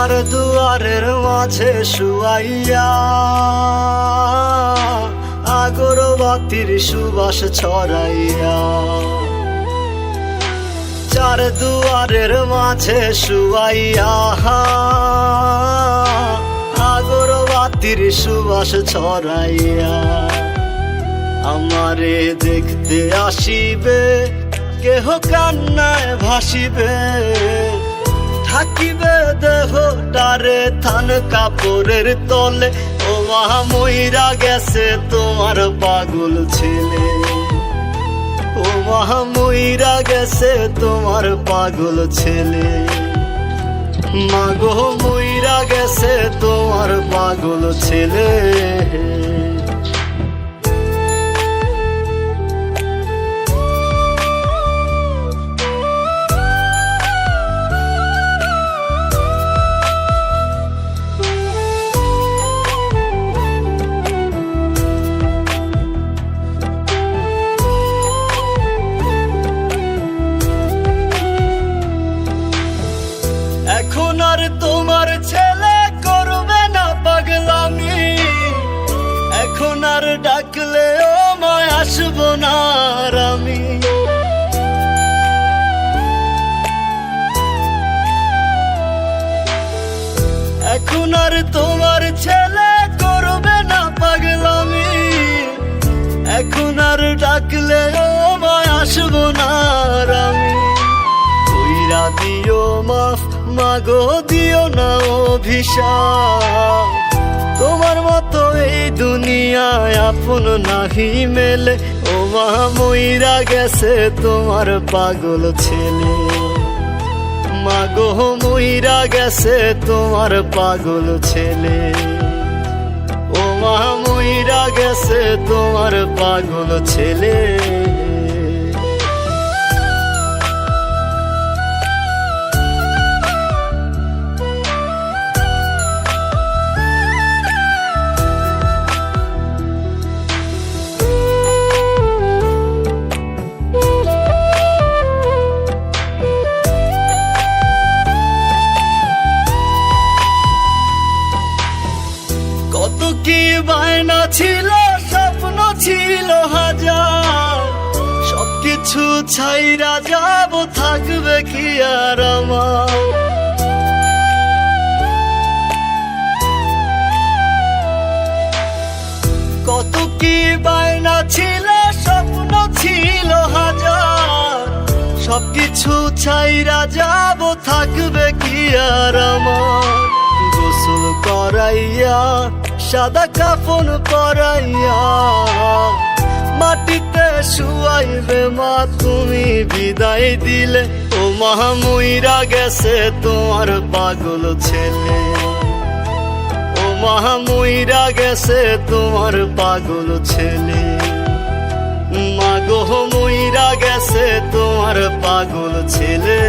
চার দুয়ারের মাঝে শুয়াইয়া আগরবাতির সুবাস ছড়াইয়া, চার দুয়ারের মাঝে শুয়াইয়া আগরবাতির সুবাস ছড়াইয়া, আমারে দেখতে আসিবে কেহ কান্নায় ভাসিবে, থাকিবে দেহটারে থান কাপড়ের তলে। ও মা মইরা গেছে তোমার পাগল ছেলে, ও মা মইরা গেছে তোমার পাগল ছেলে, মাগো মইরা গেছে তোমার পাগল ছেলে। এখন আর তোমার ছেলে করবে না পাগলামি, এখন আর ডাকলে ও মায় আসবো না আর আমি। এখন আর তোমার ছেলে করবে না পাগলামি, এখন আর ডাকলে ও মায় আসবো না আর আমি। কইরা দিও মাফ মাগো দিও না অভিশাপ, তোমার মতো এই দুনিয়ায় আপন নাহি মেলে। ও মা মইরা গেছে তোমার পাগল ছেলে, মাগো মইরা গেছে তোমার পাগল ছেলে, ও মা মইরা গেছে তোমার পাগল ছেলে। কত কি বায়না ছিল, স্বপ্ন ছিল হাজার, সবকিছু ছাইরা যাব, থাকবে কি আর আমার। কত কি বায়না ছিল, স্বপ্ন ছিল হাজার, সবকিছু ছাইরা যাব, থাকবে কি আর আমার। গোসল করাইয়া সাদা কাফন পরাইয়া মাটিতে শুয়াইবে মা তুমি বিদায় দিলে। ও মা মইরা গেছে তোমার পাগল ছেলে, ও মা মইরা গেছে তোমার পাগল ছেলে, মাগো মইরা গেছে তোমার পাগল ছেলে।